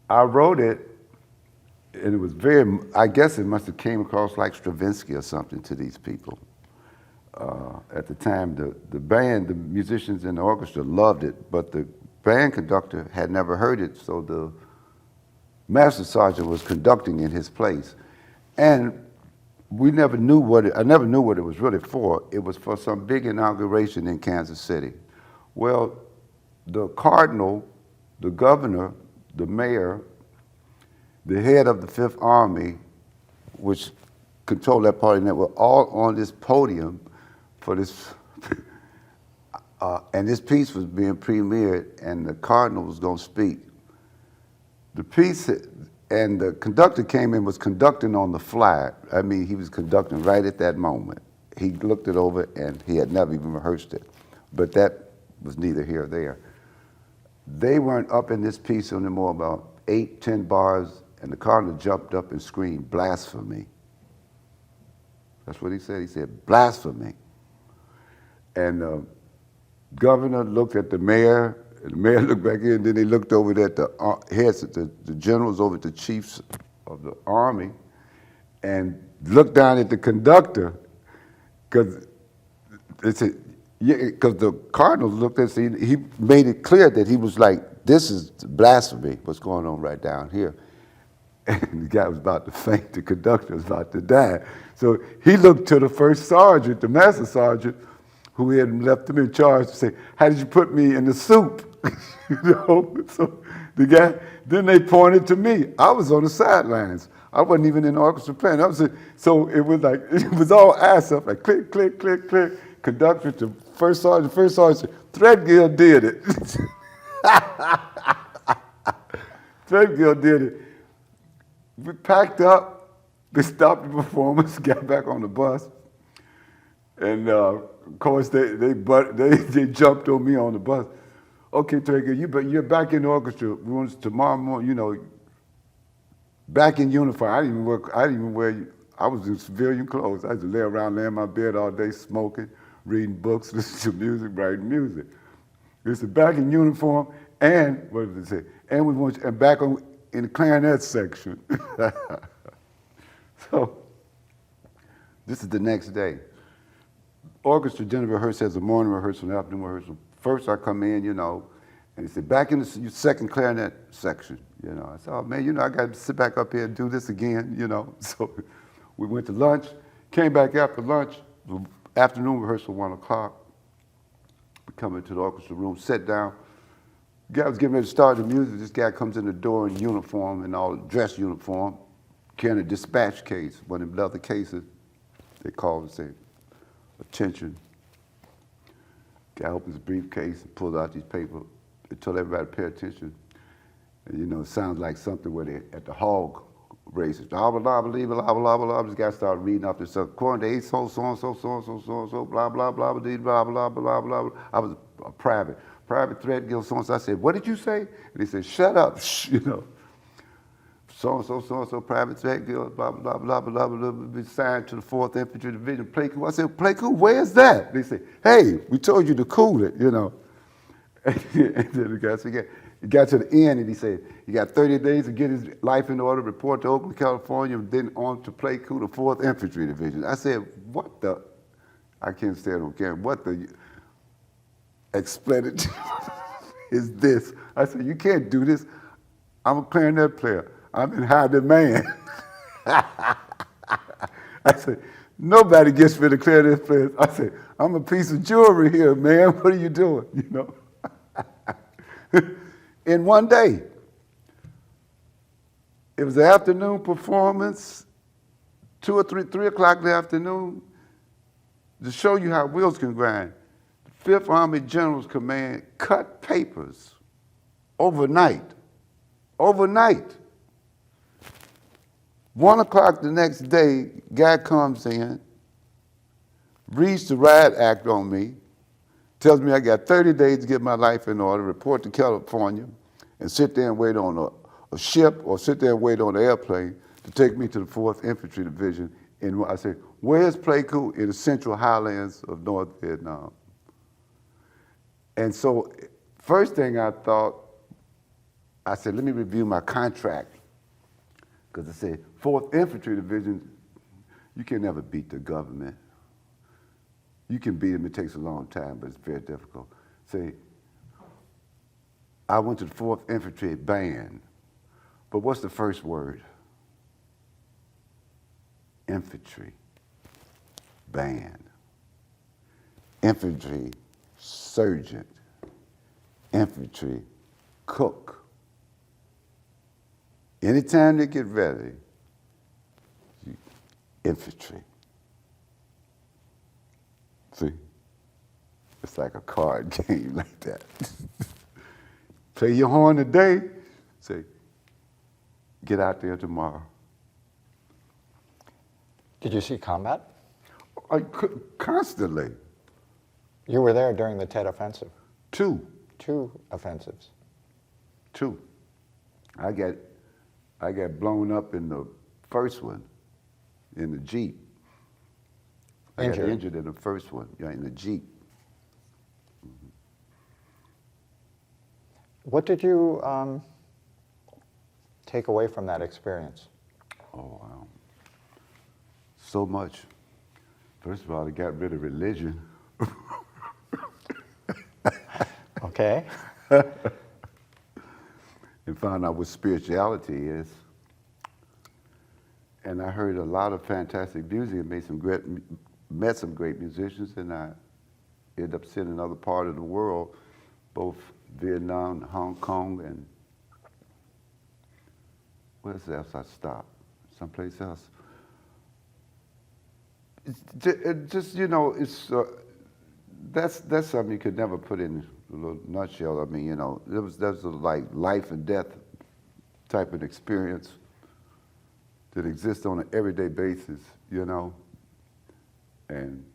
I wrote it, and it was very, I guess it must have came across like Stravinsky or something to these people. At the time, the band, the musicians in the orchestra loved it, but the band conductor had never heard it, so the master sergeant was conducting in his place. And we never knew I never knew what it was really for. It was for some big inauguration in Kansas City. Well, the cardinal, the governor, the mayor, the head of the Fifth Army, which controlled that part of that, were all on this podium for this, and this piece was being premiered, and the cardinal was going to speak. The piece, and the conductor came in, was conducting on the fly. I mean, he was conducting right at that moment. He looked it over, and he had never even rehearsed it. But that was neither here or there. They weren't up in this piece anymore, about 8, 10 bars, and the cardinal jumped up and screamed, "Blasphemy." That's what he said. He said, "Blasphemy." And the governor looked at the mayor, and the mayor looked back in, and then he looked over at the heads, the generals over at the chiefs of the army, and looked down at the conductor, because the cardinals looked at it, he made it clear that he was like, this is blasphemy, what's going on right down here. And the guy was about to faint, the conductor was about to die. So he looked to the first sergeant, the master sergeant, who had left him in charge, to say, "How did you put me in the soup?" You know? So the guy, then they pointed to me. I was on the sidelines. I wasn't even in the orchestra playing. So it was like, it was all ass up, like click, click, click, click. Conductor to first sergeant said, "Threadgill did it." Threadgill did it. We packed up, They stopped the performance, got back on the bus, and of course they jumped on me on the bus. Okay, Threadgill, you're back in the orchestra. We want tomorrow morning, back in uniform. I didn't even wear. I was in civilian clothes. I used to lay around, lay in my bed all day, smoking, reading books, listening to music, writing music. They said back in uniform, and what did they say? And we want you, and back in the clarinet section. So this is the next day. Orchestra dinner rehearsal has a morning rehearsal, an afternoon rehearsal. First I come in, and they said, back in the second clarinet section, I said, oh man, I got to sit back up here and do this again, So we went to lunch, came back after lunch, the afternoon rehearsal, 1 o'clock. We come into the orchestra room, sat down. The guy was getting ready to start the music. This guy comes in the door in uniform, in all dress uniform, carrying a dispatch case, one of them leather cases. They call and say, attention. Guy opens his briefcase and pulls out these papers. They told everybody to pay attention. And, it sounds like something where they at the hog races. Blah, blah, blah, blah, blah, blah, blah. This guy started reading off this stuff. According to so, blah, blah, blah, blah, blah, blah, blah, blah. I was a private Threadgill, so-and-so. I said, what did you say? And he said, shut up, So-and-so, private Threadgill, blah, blah, blah, blah, blah, blah, be signed to the 4th Infantry Division, play cool. I said, play cool, where's that? They said, hey, we told you to cool it, And then the guy said, he got to the end and he said, he got 30 days to get his life in order, report to Oakland, California, and then on to play cool the 4th Infantry Division. I said, what the, I can't say it on camera, what the expletive is this? I said, you can't do this. I'm a clarinet player. I'm in high demand. I said, nobody gets rid of clarinet players. I said, I'm a piece of jewelry here, man. What are you doing? In one day. It was an afternoon performance, 2 or 3 o'clock in the afternoon, to show you how wheels can grind. The 5th Army General's Command cut papers overnight. 1 o'clock the next day, guy comes in, reads the riot act on me, tells me I got 30 days to get my life in order, report to California, and sit there and wait on a ship or sit there and wait on an airplane to take me to the 4th Infantry Division. And I said, where's Pleiku? In the central highlands of North Vietnam. And so first thing I thought, I said, let me review my contract. Because I said, 4th Infantry Division, you can never beat the government. You can beat them, it takes a long time, but it's very difficult. Say, I went to the 4th Infantry Band, but what's the first word? Infantry, band. Infantry, sergeant. Infantry, cook. Anytime they get ready, infantry. See? It's like a card game like that. Play your horn today, say, get out there tomorrow. Did you see combat? Constantly. You were there during the Tet Offensive. 2. 2 offensives. 2. I got blown up in the first one, in the Jeep. I got injured in the first one, in the Jeep. Mm-hmm. What did you take away from that experience? Oh, wow. So much. First of all, it got rid of religion. Okay. And found out what spirituality is. And I heard a lot of fantastic music and met some great musicians, and I ended up seeing another part of the world, both Vietnam, Hong Kong, and where else I stopped? Someplace else. It just, it's that's something you could never put in a little nutshell. I mean, that was like life and death type of experience that exist on an everyday basis, you know. And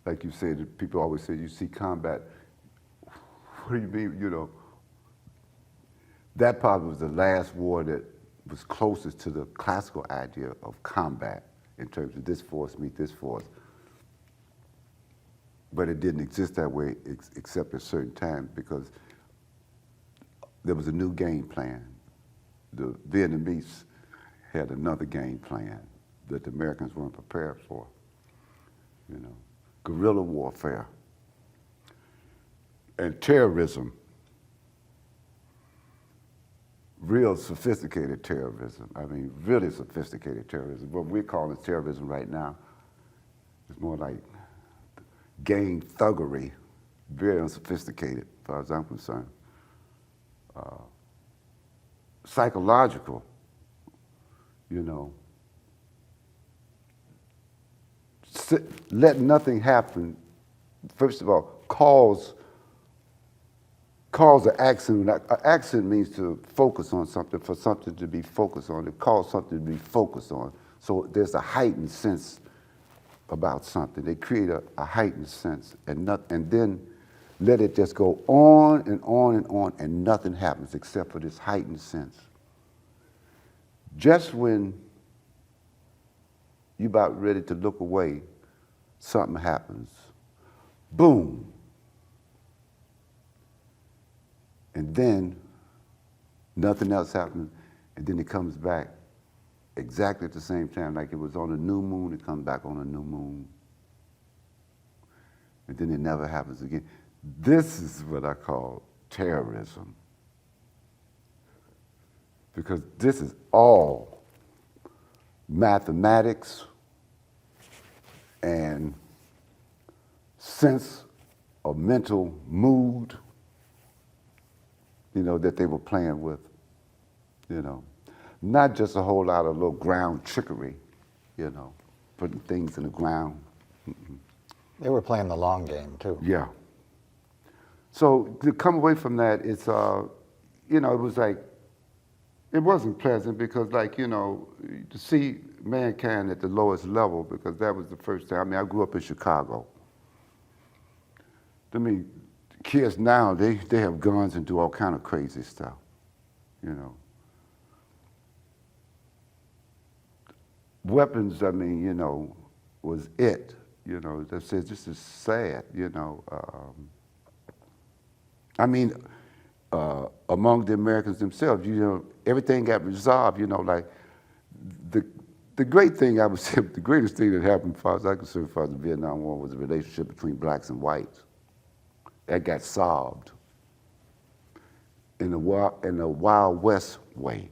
like you said, people always say, you see combat. What do you mean, you know? That probably was the last war that was closest to the classical idea of combat in terms of this force meet this force. But it didn't exist that way except at certain times because there was a new game plan. The Vietnamese had another game plan that the Americans weren't prepared for, you know. Guerrilla warfare and terrorism, real sophisticated terrorism. I mean, really sophisticated terrorism. What we're calling terrorism right now is more like gang thuggery, very unsophisticated, as far as I'm concerned. Psychological, you know. Let nothing happen. First of all, cause an accident. An accident means to focus on something, for something to be focused on. It calls something to be focused on. So there's a heightened sense about something. They create a heightened sense, and then let it just go on and on and on, and nothing happens except for this heightened sense. Just when you're about ready to look away, something happens. Boom. And then nothing else happens, and then it comes back exactly at the same time. Like it was on a new moon, it comes back on a new moon. And then it never happens again. This is what I call terrorism. Because this is all mathematics and sense of mental mood, you know, that they were playing with, you know. Not just a whole lot of little ground trickery, you know, putting things in the ground. They were playing the long game, too. Yeah. So to come away from that, it's, you know, it was like, it wasn't pleasant because, like, you know, to see mankind at the lowest level, because that was the first time. I mean, I grew up in Chicago. I mean, kids now, they have guns and do all kind of crazy stuff, you know. Weapons, I mean, you know, was it, you know. That says this is sad, you know. I mean, among the Americans themselves, you know, everything got resolved, you know, like the great thing, I would say, the greatest thing that happened, as far as I can say, as far as the Vietnam War, was the relationship between blacks and whites. That got solved in a Wild West way.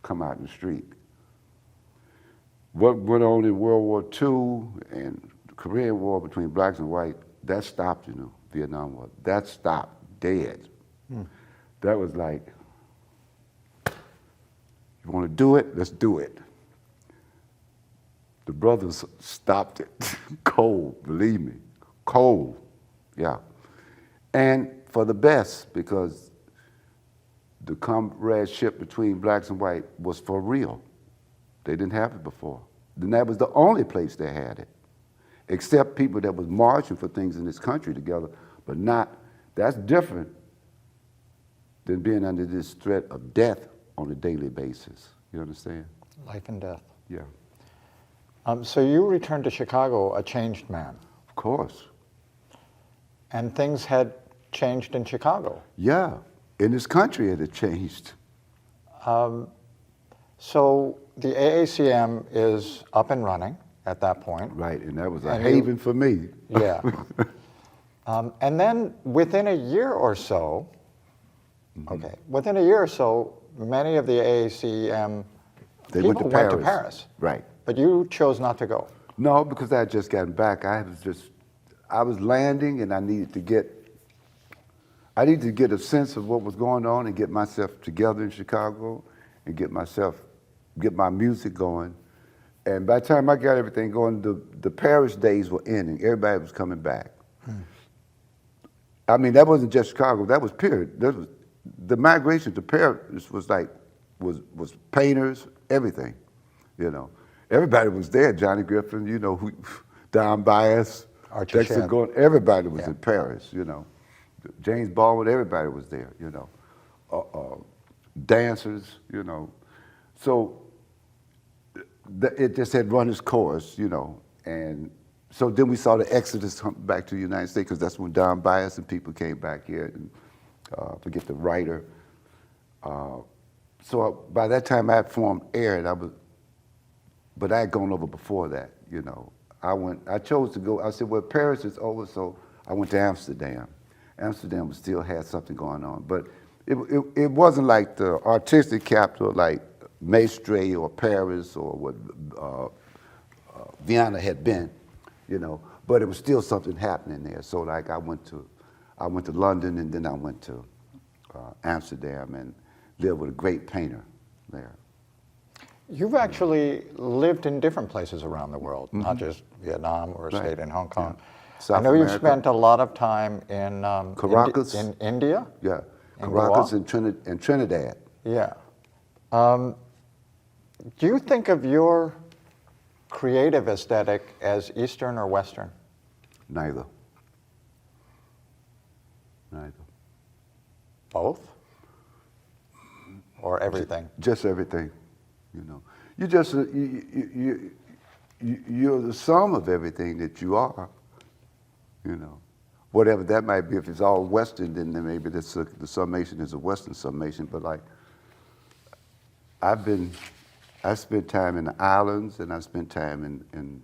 Come out in the street. What went on in World War II and the Korean War between blacks and whites, that stopped, you know, Vietnam War. That stopped dead. That was like, you want to do it? Let's do it. The brothers stopped it. Cold, believe me. Cold, yeah. And for the best, because the comradeship between blacks and whites was for real. They didn't have it before. Then that was the only place they had it, except people that was marching for things in this country together, but not, that's different than being under this threat of death on a daily basis. You understand? Life and death. Yeah. So you returned to Chicago a changed man. Of course. And things had changed in Chicago. Yeah. In this country it had changed. So the AACM is up and running at that point. Right, and that was a And haven for me. Yeah. And then within a year or so, within a year or so, many of the AACM people went to Paris. Right. But you chose not to go. No, because I had just gotten back. I was landing, and I needed to get a sense of what was going on and get myself together in Chicago and get my music going. And by the time I got everything going, the Paris days were ending. Everybody was coming back. I mean, that wasn't just Chicago. That was period. The migration to Paris was like was painters, everything, you know. Everybody was there. Johnny Griffin, you know, Don Bias, Archie Dexter Shedd. Gordon, everybody was Yeah. in Paris, you know. James Baldwin, everybody was there, you know. Dancers, you know. So it just had run its course, you know. And so then we saw the exodus come back to the United States, because that's when Don Bias and people came back here, and forget the writer. So by that time I had formed Air, and but I had gone over before that, you know. I chose to go, I said, well, Paris is over, so I went to Amsterdam. Amsterdam still had something going on, but it wasn't like the artistic capital like Maastricht or Paris or what Vienna had been, you know, but it was still something happening there. So like I went to London, and then I went to Amsterdam and lived with a great painter there. You've actually lived in different places around the world, not just Vietnam or stayed in Hong Kong. Yeah. South I know you've America. spent a lot of time in Caracas. in India. Yeah, In Caracas Goa? and Trinidad. Yeah. Do you think of your creative aesthetic as Eastern or Western? Neither. Neither. Both? Or everything? Just everything, you know. You just you're the sum of everything that you are, you know. Whatever that might be. If it's all Western, then maybe the summation is a Western summation. But like, I spent time in the islands, and I spent time in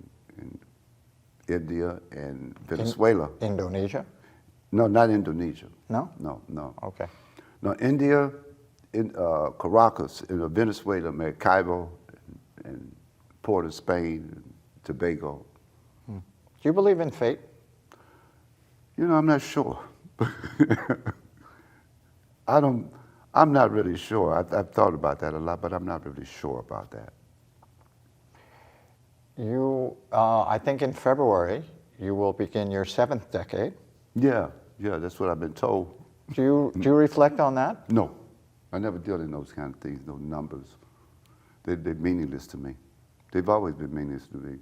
India and Venezuela. Indonesia? No, not Indonesia. No? No. Okay. No, India, in Caracas, in Venezuela, Maracaibo, and Port of Spain, and Tobago. Do you believe in fate? You know, I'm not sure. I'm not really sure. I've thought about that a lot, but I'm not really sure about that. You, I think in February, you will begin your 7th decade. Yeah, that's what I've been told. Do you reflect on that? No, I never deal in those kind of things, those numbers. They're meaningless to me. They've always been meaningless to me.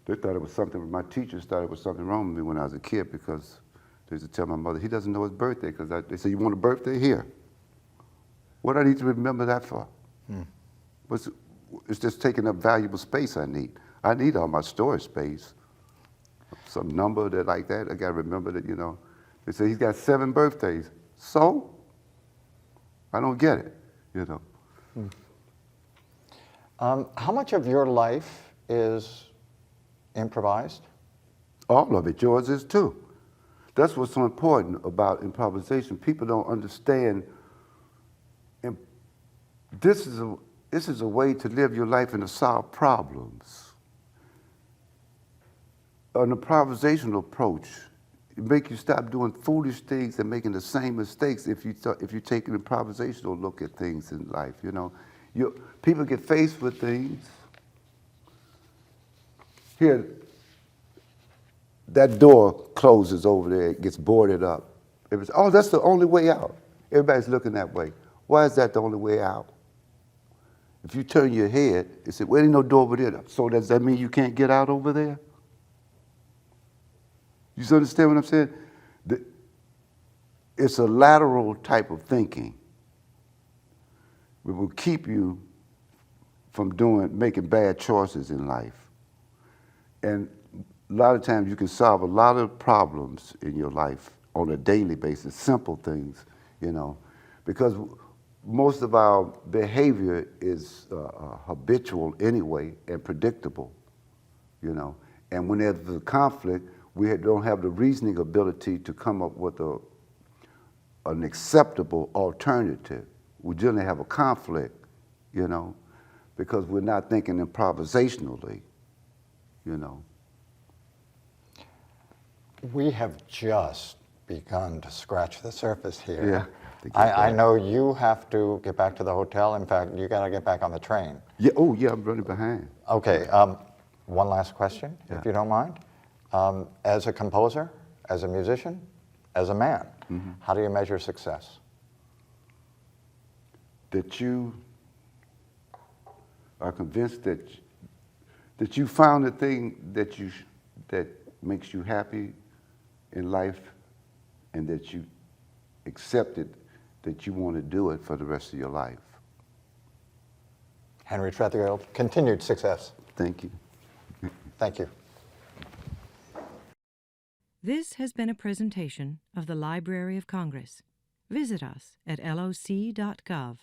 They thought it was something, my teachers thought it was something wrong with me when I was a kid, because they used to tell my mother, he doesn't know his birthday, because they said, you want a birthday? Here. What do I need to remember that for? It's just taking up valuable space I need. I need all my storage space. Some number that like that, I gotta remember that, you know. They say he's got 7 birthdays. So? I don't get it, you know. How much of your life is improvised? All of it, yours is too. That's what's so important about improvisation. People don't understand. This is a way to live your life and to solve problems. An improvisational approach, it make you stop doing foolish things and making the same mistakes if you take an improvisational look at things in life. You know, people get faced with things. Here, that door closes over there, it gets boarded up. Oh, that's the only way out. Everybody's looking that way. Why is that the only way out? If you turn your head, it said, well, there ain't no door over there. So does that mean you can't get out over there? You understand what I'm saying? It's a lateral type of thinking. It will keep you from making bad choices in life. And a lot of times you can solve a lot of problems in your life on a daily basis, simple things, you know, because most of our behavior is habitual anyway and predictable, you know. And when there's a conflict, we don't have the reasoning ability to come up with an acceptable alternative. We generally have a conflict, you know, because we're not thinking improvisationally, you know. We have just begun to scratch the surface here. Yeah. I know you have to get back to the hotel. In fact, you got to get back on the train. Yeah. Oh, yeah. I'm running behind. Okay. One last question, if you don't mind. As a composer, as a musician, as a man, how do you measure success? That you are convinced that you found the thing that makes you happy in life, and that you accepted that you want to do it for the rest of your life. Henry Threadgill, continued success. Thank you. Thank you. This has been a presentation of the Library of Congress. Visit us at loc.gov.